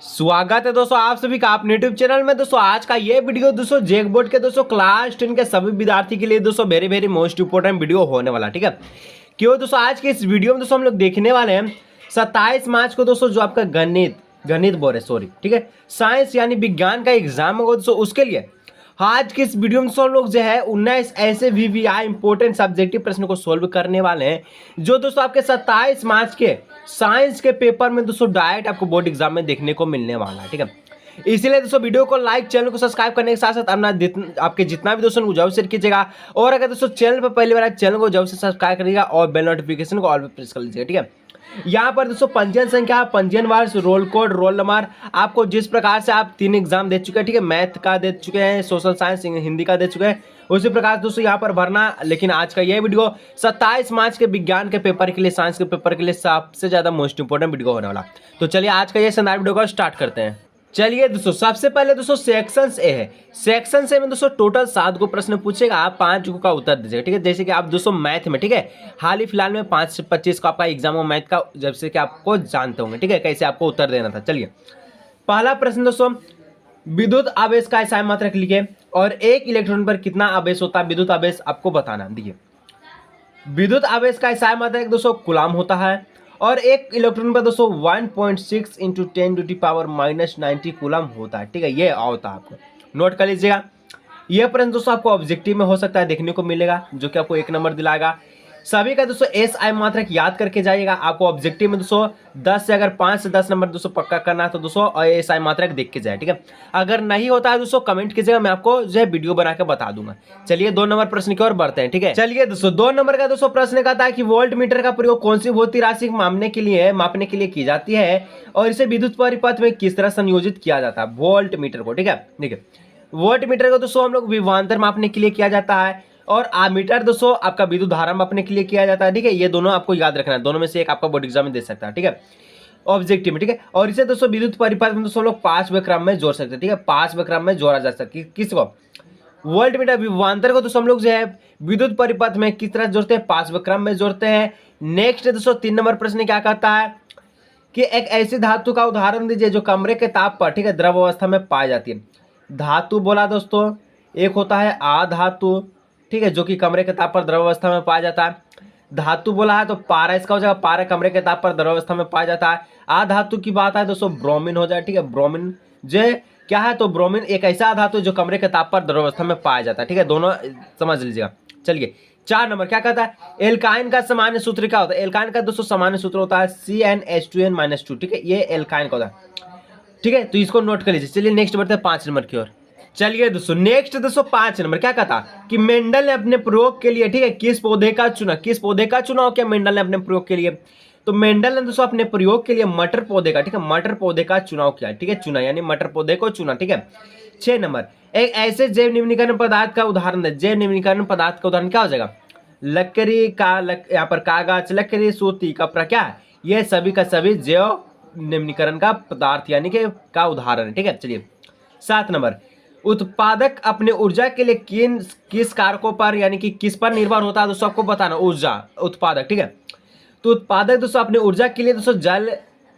स्वागत है दोस्तों आप सभी का अपने यूट्यूब चैनल में। दोस्तों आज का ये वीडियो दोस्तों जेक बोर्ड के दोस्तों क्लास 10 के सभी विद्यार्थी के लिए दोस्तों वेरी मोस्ट इंपोर्टेंट वीडियो होने वाला, ठीक है। क्यों दोस्तों आज के इस वीडियो में दोस्तों हम लोग देखने वाले हैं 27 मार्च को दोस्तों जो आपका गणित बोल रहे सॉरी, ठीक है, साइंस यानी विज्ञान का एग्जाम होगा दोस्तों, उसके लिए आज के इस वीडियो में हम लोग जो है 19 ऐसे वीवीआई इंपोर्टेंट सब्जेक्टिव प्रश्न को सोल्व करने वाले हैं जो दोस्तों आपके 27 मार्च के साइंस के पेपर में दोस्तों डायरेक्ट आपको बोर्ड एग्जाम में देखने को मिलने वाला है, ठीक है। इसीलिए दोस्तों वीडियो को लाइक, चैनल को सब्सक्राइब करने के साथ साथ अपना आपके जितना भी दोस्तों जरूर शेयर कीजिएगा। और अगर दोस्तों चैनल पर पहली बार आए चैनल को जरूर से सब्सक्राइब करिएगा और बेल नोटिफिकेशन को ऑल पे प्रेस कर लीजिएगा, ठीक है। यहाँ पर दोस्तों पंजीयन संख्या, पंजीयन वर्ष, रोल कोड, रोल नंबर, आपको जिस प्रकार से आप 3 एग्जाम दे चुके हैं, ठीक है, मैथ का दे चुके हैं, सोशल साइंस, हिंदी का दे चुके हैं, उसी प्रकार दोस्तों यहाँ पर भरना। लेकिन आज का ये वीडियो 27 मार्च के विज्ञान के पेपर के लिए, साइंस के पेपर के लिए सबसे ज्यादा मोस्ट इंपोर्टेंट वीडियो होने वाला। तो चलिए आज का ये शानदार वीडियो को स्टार्ट करते हैं। चलिए दोस्तों सबसे पहले दोस्तों सेक्शन ए है। सेक्शन ए में दोस्तों टोटल 7 को प्रश्न पूछेगा, आप 5 का उत्तर दीजिएगा, ठीक है। जैसे कि आप दोस्तों मैथ में, ठीक है, हाल ही फिलहाल में 5 से 25 का आपका एग्जाम हो मैथ का, जैसे कि आपको जानते होंगे, ठीक है, कैसे आपको उत्तर देना था। चलिए पहला प्रश्न दोस्तों, विद्युत आवेश का एसआई मात्रक लिखिए और एक इलेक्ट्रॉन पर कितना आवेश होता है विद्युत आवेश आपको बताना। देखिए विद्युत आवेश का एसआई मात्रक दोस्तों कूलम होता है और एक इलेक्ट्रॉन पर दोस्तों 1.6 इंटू 10⁻⁻90 कूलम होता है, ठीक है। ये होता है, आपको नोट कर लीजिएगा। यह प्रश्न दोस्तों आपको ऑब्जेक्टिव में हो सकता है देखने को मिलेगा, जो कि आपको 1 नंबर दिलाएगा। सभी का दोस्तों एसआई मात्रक याद करके जाइएगा। आपको ऑब्जेक्टिव में दोस्तों 10 से अगर 5 से 10 नंबर दोस्तों पक्का करना है तो दोस्तों एसआई मात्रक देख के जाए, ठीक है। अगर नहीं होता है दोस्तों कमेंट कीजिएगा, मैं आपको जो है वीडियो बना के बता दूंगा। चलिए 2 नंबर प्रश्न की ओर बढ़ते हैं, ठीक है। चलिए दोस्तों 2 नंबर का दोस्तों प्रश्न कहता है कि वोल्ट मीटर का प्रयोग कौन सी भौतिक राशि मापने के लिए की जाती है और इसे विद्युत परिपथ में किस तरह संयोजित किया जाता है। वोल्ट मीटर को, ठीक है, देखिए वोल्ट मीटर को दोस्तों हम लोग विभवांतर मापने के लिए किया जाता है और आमीटर दोस्तों आपका विद्युत धारा मापने के लिए किया जाता है, ठीक है। ये दोनों आपको याद रखना है, दोनों में से एक आपका बोर्ड एग्जाम में दे सकता है, ठीक है, ऑब्जेक्टिव में, ठीक है। और इसे दोस्तों विद्युत परिपथ में दोस्तों लोग 5वें क्रम में जोड़ सकते हैं, ठीक है, 5वें क्रम में जोड़ा जा सकता है। किसको? वोल्ट मीटर विभवांतर को दोस्तों हम लोग जो है विद्युत परिपथ में किस तरह जोड़ते हैं, 5वें क्रम में जोड़ते हैं। नेक्स्ट दोस्तों 3 नंबर प्रश्न क्या कहता है कि एक ऐसी धातु का उदाहरण दीजिए जो कमरे के ताप पर, ठीक है, द्रव अवस्था में पाई जाती है। धातु बोला दोस्तों, एक होता है आधातु, ठीक है, जो कि कमरे के ताप पर द्रव अवस्था में पाया जाता है। धातु बोला है तो पारा इसका हो जाएगा, पारा कमरे के ताप पर द्रव अवस्था में पाया जाता है। आधातु की बात है दोस्तों ब्रोमीन हो जाए, ठीक है, ब्रोमीन जो क्या है तो ब्रोमीन एक ऐसा धातु जो कमरे के ताप पर द्रव अवस्था में पाया जाता है, ठीक है, दोनों समझ लीजिएगा। चलिए 4 नंबर क्या कहता है, एल्काइन का सामान्य सूत्र क्या होता है। एल्काइन का दोस्तों सामान्य सूत्र होता है CnH2n-2, ठीक है, ये एल्काइन का होता है, ठीक है, तो इसको नोट कर लीजिए। चलिए नेक्स्ट बढ़ते हैं 5 नंबर की ओर। चलिए दोस्तों नेक्स्ट दोस्तों 5 नंबर क्या कहता कि मेंडल ने अपने प्रयोग के लिए, ठीक है, किस पौधे का चुनाव किया मेंडल ने अपने प्रयोग के लिए। तो मेंडल ने दोस्तों अपने प्रयोग के लिए मटर पौधे का, ठीक है, मटर पौधे का चुनाव किया, ठीक है, चुना यानी मटर पौधे को चुना, ठीक है। 6 नंबर, एक ऐसे जैव निम्नीकरण पदार्थ का उदाहरण है। जैव निम्नीकरण पदार्थ का उदाहरण क्या हो जाएगा, लकड़ी का, यहाँ पर कागज, लकड़ी, सूती, कपड़ा, क्या है, ये सभी का सभी जैव निम्नीकरण का पदार्थ यानी कि का उदाहरण है, ठीक है। चलिए 7 नंबर, उत्पादक अपने ऊर्जा के लिए किस कारकों पर यानी कि किस पर निर्भर होता है दोस्तों आपको बताना। ऊर्जा उत्पादक, ठीक है, तो उत्पादक दोस्तों अपने ऊर्जा के लिए दोस्तों जल,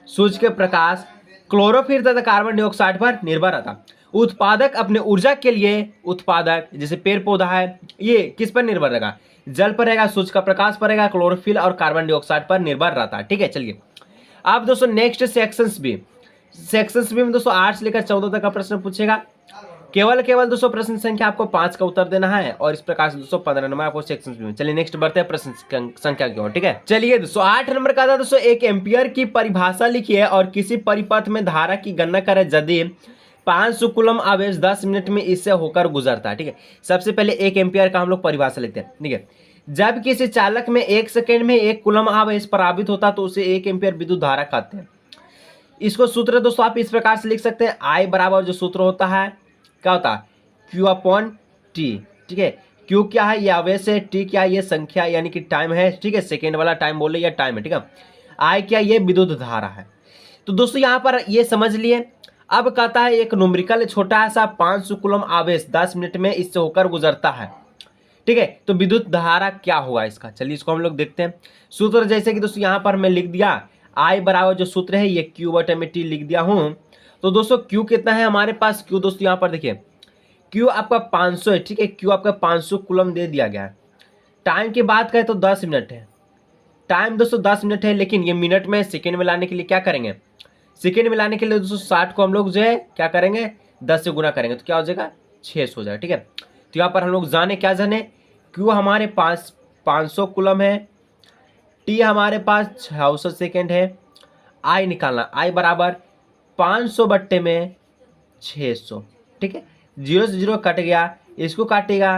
सूर्य के प्रकाश, क्लोरोफिल तथा कार्बन डाइऑक्साइड पर निर्भर रहता है। उत्पादक अपने ऊर्जा के लिए, उत्पादक जैसे पेड़ पौधा है, ये किस पर निर्भर रहेगा, जल पर रहेगा, सूर्य का प्रकाश पर रहेगा, क्लोरोफिल और कार्बन डाइऑक्साइड पर निर्भर रहता है, ठीक है। चलिए अब दोस्तों नेक्स्ट सेक्शंस बी में दोस्तों 8 से लेकर 14 तक का प्रश्न पूछेगा। केवल दोस्तों प्रश्न संख्या आपको 5 का उत्तर देना है और इस प्रकार से दोस्तों 15 नंबर आपको सेक्शन में। चलिए नेक्स्ट बढ़ते हैं प्रश्न संख्या की ओर, ठीक है। चलिए दोस्तों 8 नंबर का था दोस्तों, 1 एम्पियर की परिभाषा लिखिए और किसी परिपथ में धारा की गणना करें यदि 500 कूलम आवेश 10 मिनट में इससे होकर गुजरता है, ठीक है। सबसे पहले 1 एम्पियर का हम लोग परिभाषा लिखते हैं, ठीक है। जब किसी चालक में 1 सेकेंड में 1 कूलम आवेश प्रभावित होता तो उसे 1 एम्पियर विद्युत धारा कहते हैं। इसको सूत्र दोस्तों आप इस प्रकार से लिख सकते हैं, I बराबर जो सूत्र होता है क्या होता है, Q/T, ठीक है। Q क्या है, ये आवेश है, T क्या है, ये संख्या यानी कि टाइम है, ठीक है, सेकेंड वाला टाइम बोले या टाइम है, ठीक है। I क्या, ये विद्युत धारा है। तो दोस्तों यहाँ पर ये समझ लिए। अब कहता है एक न्यूमेरिकल छोटा सा 500 कूलम आवेश 10 मिनट में इससे होकर गुजरता है, ठीक है, तो विद्युत धारा क्या होगा इसका। चलिए इसको हम लोग देखते हैं। सूत्र जैसे कि दोस्तों यहाँ पर मैं लिख दिया, I बराबर जो सूत्र है ये Q/T लिख दिया हूँ तो दोस्तों क्यू कितना है हमारे पास, क्यू दोस्तों यहाँ पर देखिए क्यू आपका 500 है, ठीक है, क्यू आपका 500 कूलम दे दिया गया है। टाइम की बात करें तो 10 मिनट है, टाइम दोस्तों 10 मिनट है, लेकिन ये मिनट में सेकेंड में लाने के लिए क्या करेंगे, सेकेंड में लाने के लिए दोस्तों 60 को हम लोग जो है क्या करेंगे 10 से गुना करेंगे, तो क्या हो जाएगा 600 हो जाएगा, ठीक है। तो यहाँ पर हम लोग जाने क्या जाने, क्यू हमारे पास 500 कूलम है, टी हमारे पास 600 सेकेंड है, आई निकालना, आई बराबर 500 बट्टे में 600, ठीक है। 0 से 0 कट गया, इसको काटेगा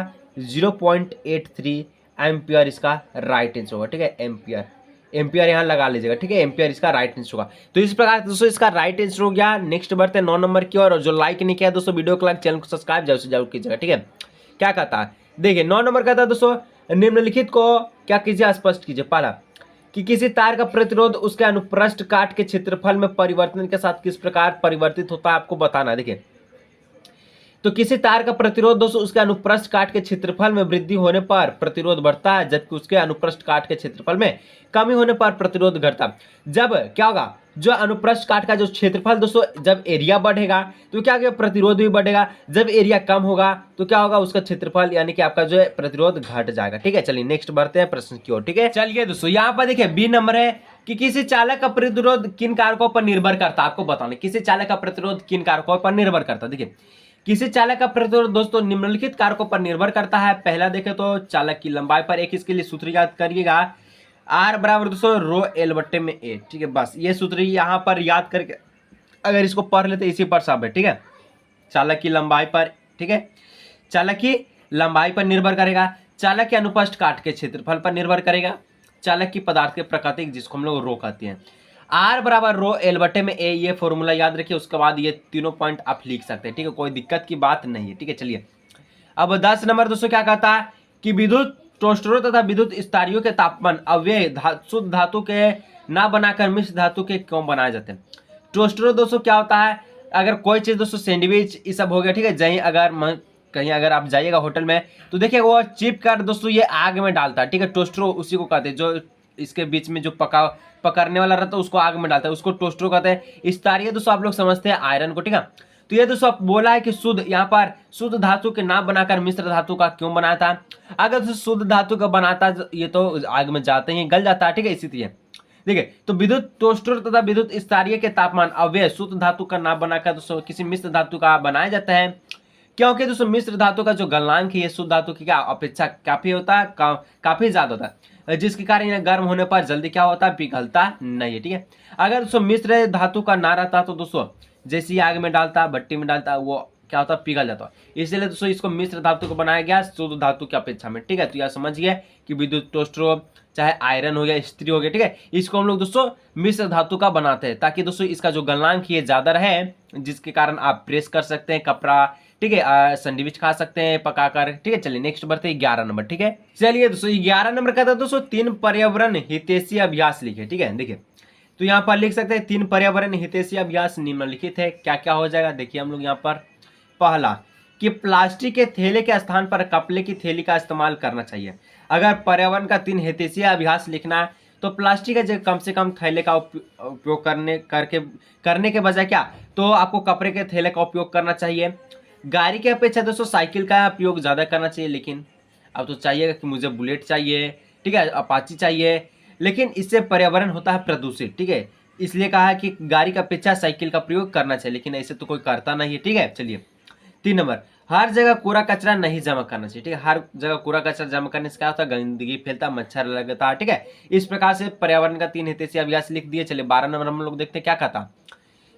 0.83 एम्पियर इसका राइट आंसर होगा, ठीक है। एम्पियर, एम्पियर यहाँ लगा लीजिएगा, ठीक है, एम्पियर इसका राइट आंसर होगा। तो इस प्रकार दोस्तों इसका राइट आंसर हो गया। नेक्स्ट बढ़ते हैं 9 नंबर की ओर, और जो लाइक नहीं किया दोस्तों वीडियो को लाइक, चैनल को सब्सक्राइब जरूर से जरूर कीजिएगा, ठीक है। क्या कहता है देखिए 9 नंबर कहता है दोस्तों, निम्नलिखित को क्या कीजिए स्पष्ट कीजिए। पहला कि किसी तार का प्रतिरोध उसके अनुप्रस्थ काट के क्षेत्रफल में परिवर्तन के साथ किस प्रकार परिवर्तित होता है आपको बताना है। देखिए तो किसी तार का प्रतिरोध दोस्तों उसके अनुप्रस्थ काट के क्षेत्रफल में वृद्धि होने पर प्रतिरोध बढ़ता है, जबकि उसके अनुप्रस्थ काट के क्षेत्रफल में कमी होने पर प्रतिरोध घटता है। जब क्या होगा, जो अनुप्रस्थ काट का जो क्षेत्रफल दोस्तों जब एरिया बढ़ेगा तो क्या होगा, प्रतिरोध भी बढ़ेगा। जब एरिया कम होगा तो क्या होगा, उसका क्षेत्रफल यानी कि आपका जो है प्रतिरोध घट जाएगा, ठीक है। चलिए नेक्स्ट बढ़ते हैं प्रश्न की ओर, ठीक है। चलिए दोस्तों यहाँ पर देखिए बी नंबर है कि किसी चालक का प्रतिरोध किन कारकों पर निर्भर करता है आपको बताना। किसी चालक का प्रतिरोध किन कारकों पर निर्भर करता है। देखिए किसी चालक का प्रतिरोध दोस्तों निम्नलिखित कारकों पर निर्भर करता है। पहला देखें तो चालक की लंबाई पर, एक इसके लिए सूत्र याद करिएगा, आर बराबर दोस्तों रो एल बट्टे में ए, ठीक है। बस ये सूत्र यहाँ पर याद करके अगर इसको पढ़ लेते इसी पर सब है, ठीक है। चालक की लंबाई पर, ठीक है, चालक की लंबाई पर निर्भर करेगा, चालक के अनुप्रस्थ काट के क्षेत्रफल पर निर्भर करेगा, चालक की पदार्थ के प्रकृति जिसको हम लोग रो कहते हैं, आर बराबर रो एल बटे में ए, ये फॉर्मूला याद रखिए। उसके बाद ये तीनों पॉइंट आप लिख सकते हैं, ठीक है, कोई दिक्कत की बात नहीं है, ठीक है। चलिए अब 10 नंबर दोस्तों क्या कहता है कि विद्युत टोस्टरों तथा विद्युत स्तारियों के तापमान अव्यय शुद्ध धातु के ना बनाकर मिश्र धातु के क्यों बनाए जाते हैं। टोस्टरों दोस्तों क्या होता है, अगर कोई चीज दोस्तों सैंडविच ये सब हो गया, ठीक है, कहीं अगर आप जाइएगा होटल में तो देखिए वो चिप कर दोस्तों ये आग में डालता है, ठीक है। टोस्टरो उसी को कहते हैं, जो इसके बीच में जो पकड़ने वाला रहता है उसको आग में डालता है, उसको टोस्टरो कहते हैं। स्तारिय दोस्तों आप लोग समझते हैं आयरन को, ठीक है। तो ये दोस्तों बोला है कि शुद्ध, यहाँ पर शुद्ध धातु के नाम बनाकर मिश्र धातु का क्यों बनाया था। अगर शुद्ध धातु का बनाता ये तो आग में जाते ही गल जाता है, ठीक है, इसीलिए। देखिए तो विद्युत टोस्टर तथा विद्युत स्तारिय के तापमान अव्यय शुद्ध धातु का नाम बनाकर दोस्तों किसी मिश्र धातु का बनाया जाता है, क्योंकि दोस्तों मिश्र धातु का जो गलनांक है शुद्ध धातु की क्या अपेक्षा काफी होता है, काफी ज्यादा होता है, जिसके कारण यह गर्म होने पर जल्दी क्या होता है, पिघलता नहीं है, ठीक है। अगर दोस्तों मिश्र धातु का ना रहता तो दोस्तों जैसे आग में डालता, भट्टी में डालता, वो क्या होता है, पिघल जाता है। इसलिए दोस्तों इसको मिश्र धातु को बनाया गया शुद्ध धातु की अपेक्षा में, ठीक है। तो यह समझिए कि विद्युत टोस्टर चाहे आयरन हो गया, स्त्री हो गया, ठीक है, इसको हम लोग दोस्तों मिश्र धातु का बनाते हैं ताकि दोस्तों इसका जो गलनांक ये ज्यादा रहे, जिसके कारण आप प्रेस कर सकते हैं कपड़ा, ठीक है, सैंडविच खा सकते हैं पकाकर, ठीक है। चलिए नेक्स्ट बढ़ते हैं 11 नंबर, ठीक है। चलिए दोस्तों 11 नंबर का था दोस्तों 3 पर्यावरण हितैषी अभ्यास लिखे, ठीक है। देखिए तो यहाँ पर लिख सकते हैं 3 पर्यावरण हितैषी अभ्यास निम्नलिखित है, क्या क्या हो जाएगा देखिए हम लोग यहाँ पर। पहला कि प्लास्टिक के थैले के स्थान पर कपड़े की थैली का इस्तेमाल करना चाहिए। अगर पर्यावरण का 3 हितैषी अभ्यास लिखना है तो प्लास्टिक के कम से कम थैले का उपयोग करने के बजाय क्या, तो आपको कपड़े के थैले का उपयोग करना चाहिए। गाड़ी की अपेक्षा दोस्तों साइकिल का उपयोग ज़्यादा करना चाहिए, लेकिन अब तो चाहिएगा कि मुझे बुलेट चाहिए, ठीक है, अपाची चाहिए, लेकिन इससे पर्यावरण होता है प्रदूषित, ठीक है। इसलिए कहा है कि गाड़ी की अपेक्षा साइकिल का प्रयोग करना चाहिए, लेकिन ऐसे तो कोई करता नहीं है, ठीक है। चलिए 3 नंबर, हर जगह कूड़ा कचरा नहीं जमा करना चाहिए, ठीक है। हर जगह कूड़ा कचरा जमा करने से क्या होता है, गंदगी फैलता, मच्छर लगता है, ठीक है। इस प्रकार से पर्यावरण का 3 हितैषी अभ्यास लिख दिए। चलिए 12 नंबर हम लोग देखते हैं क्या कहता।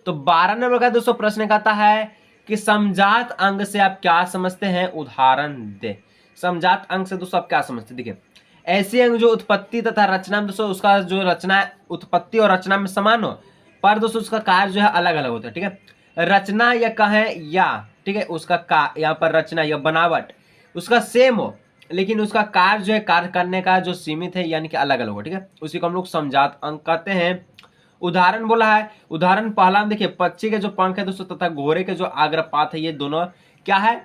तो 12 नंबर का दोस्तों प्रश्न कहता है कि समजात अंग से आप क्या समझते हैं, उदाहरण दे। समजात अंग से दोस्तों आप क्या समझते हैं, देखिए ऐसे अंग जो उत्पत्ति तथा रचना में दोस्तों उसका जो रचना उत्पत्ति और रचना में समान हो, पर दोस्तों उसका कार्य जो है अलग अलग होता है, ठीक है। रचना या कहें या, ठीक है, उसका यहाँ पर रचना या बनावट उसका सेम हो, लेकिन उसका कार्य जो है कार्य करने का जो सीमित है यानी कि अलग अलग हो, ठीक है, उसी को हम लोग समजात अंग कहते हैं। उदाहरण बोला है, उदाहरण पहला देखिए पक्षी के जो पंख है दोस्तों तथा घोड़े के जो अग्रपात है ये दोनों क्या है,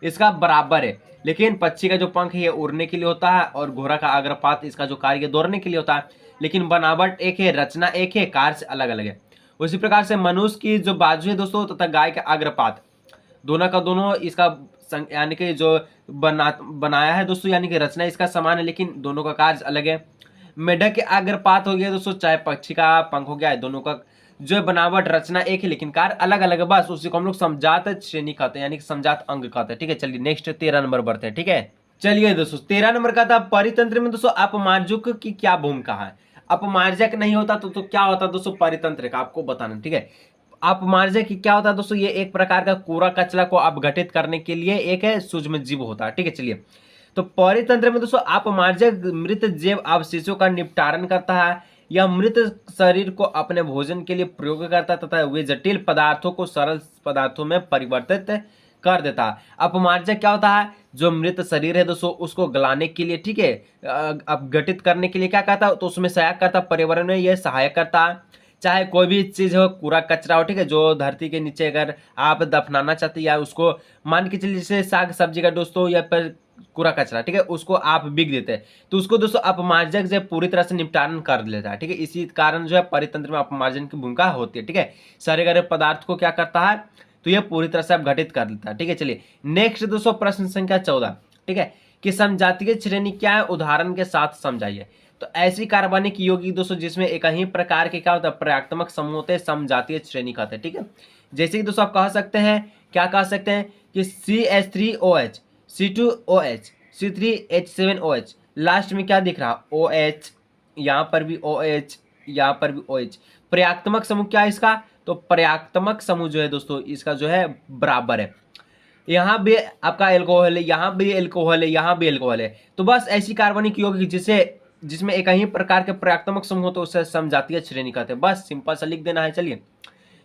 इसका बराबर है, लेकिन पक्षी का जो पंख है ये उड़ने के लिए होता है और घोड़ा का अग्रपात इसका जो कार्य दौड़ने के लिए होता है, लेकिन बनावट एक है, रचना एक है, कार्य अलग अलग है। उसी प्रकार से मनुष्य की जो बाजू है दोस्तों तथा गाय के अग्रपात, दोनों का दोनों इसका यानी कि जो बनाया है दोस्तों, यानी कि रचना इसका समान है लेकिन दोनों का कार्य अलग है। मेढक के अग्रपात हो गया दोस्तों, चाहे पक्षी का पंख हो गया, दोनों का जो बनावट रचना एक ही लेकिन कार्य अलग अलग है, बस उसी को हम लोग समझात श्रेणी कहते हैं, यानी कि समझात अंग कहते हैं। ठीक है, चलिए नेक्स्ट 13 नंबर बढ़ते हैं। ठीक है, चलिए दोस्तों 13 नंबर का था परितंत्र में दोस्तों अपमार्जक की क्या भूमिका है। अपमार्जक नहीं होता तो क्या होता दोस्तों, परितंत्र का आपको बताना। ठीक है, अपमार्जक क्या होता है दोस्तों, ये एक प्रकार का कूड़ा कचरा को अपघटित करने के लिए एक है सूक्ष्म जीव होता है। ठीक है, चलिए तो परितंत्र में दोस्तों अपमार्जक मृत जैव अवशेषों का निपटारण करता है, यह मृत शरीर को अपने भोजन के लिए प्रयोग करता है तथा वे जटिल पदार्थों को सरल पदार्थों में परिवर्तित कर देता है। अपमार्जक क्या होता है, जो मृत शरीर है दोस्तों उसको गलाने के लिए, ठीक है, अपघटित करने के लिए क्या करता है, तो उसमें सहायक करता है, पर्यावरण में यह सहायक करता है। चाहे कोई भी चीज हो, कूड़ा कचरा हो, ठीक है, जो धरती के नीचे अगर आप दफनाना चाहते हैं या उसको मान के चलिए जैसे साग सब्जी का दोस्तों या फिर कूड़ा कचरा, ठीक है, उसको आप बिक देते हैं तो उसको दोस्तों अपमार्जक जो पूरी तरह से निपटारण कर लेता है। ठीक है, इसी कारण जो है परितंत्र में अपमार्जन की भूमिका होती है। ठीक है, सारे गरे पदार्थ को क्या करता है, तो यह पूरी तरह से अपघटित कर लेता है। ठीक है, चलिए नेक्स्ट दोस्तों प्रश्न संख्या 14। ठीक है, कि समजातीय श्रेणी क्या है, उदाहरण के साथ समझाइए। तो ऐसी कार्बनिक यौगिक दोस्तों जिसमें एक ही प्रकार के क्या होता है, पर्याक्तमक समूह होते हैं, समजातीय श्रेणी कहते हैं। ठीक है, जैसे कि दोस्तों आप कह सकते हैं, क्या कह सकते हैं कि CH3OH, C2OH, C3H7OH, लास्ट में क्या दिख रहा, OH, यहाँ पर भी OH, यहाँ पर भी OH। पर्याक्तमक समूह क्या है इसका, तो पर्याक्तमक समूह जो है दोस्तों इसका जो है बराबर है, यहाँ भी आपका एल्कोहल है, यहाँ भी एल्कोहल है, यहाँ भी एल्कोहल है। तो बस ऐसी कार्बनिक यौगिक जिसमें एक ही प्रकार के पर्याक्तमक समूह तो उसे समजातीय श्रेणी कहते हैं। बस सिंपल सा लिख देना है। चलिए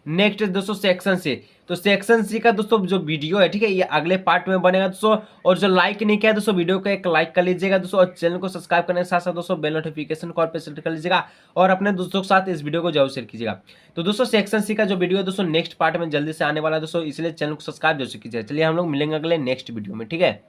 नेक्स्ट दोस्तों सेक्शन सी। तो सेक्शन सी का दोस्तों जो वीडियो है, ठीक है, ये अगले पार्ट में बनेगा दोस्तों। और जो लाइक नहीं किया दोस्तों वीडियो को एक लाइक कर लीजिएगा दोस्तों, और चैनल को सब्सक्राइब करने के साथ साथ दोस्तों बेल नोटिफिकेशन को ऑल पे सेट कर लीजिएगा और अपने दोस्तों के साथ इस वीडियो को जरूर शेयर कीजिएगा। तो दोस्तों सेक्शन सी का जो वीडियो है दोस्तों नेक्स्ट पार्ट में जल्दी से आने वाला है दोस्तों, इसलिए चैनल को सब्सक्राइब जरूर कीजिएगा। चलिए हम लोग मिलेंगे अगले नेक्स्ट वीडियो में। ठीक है।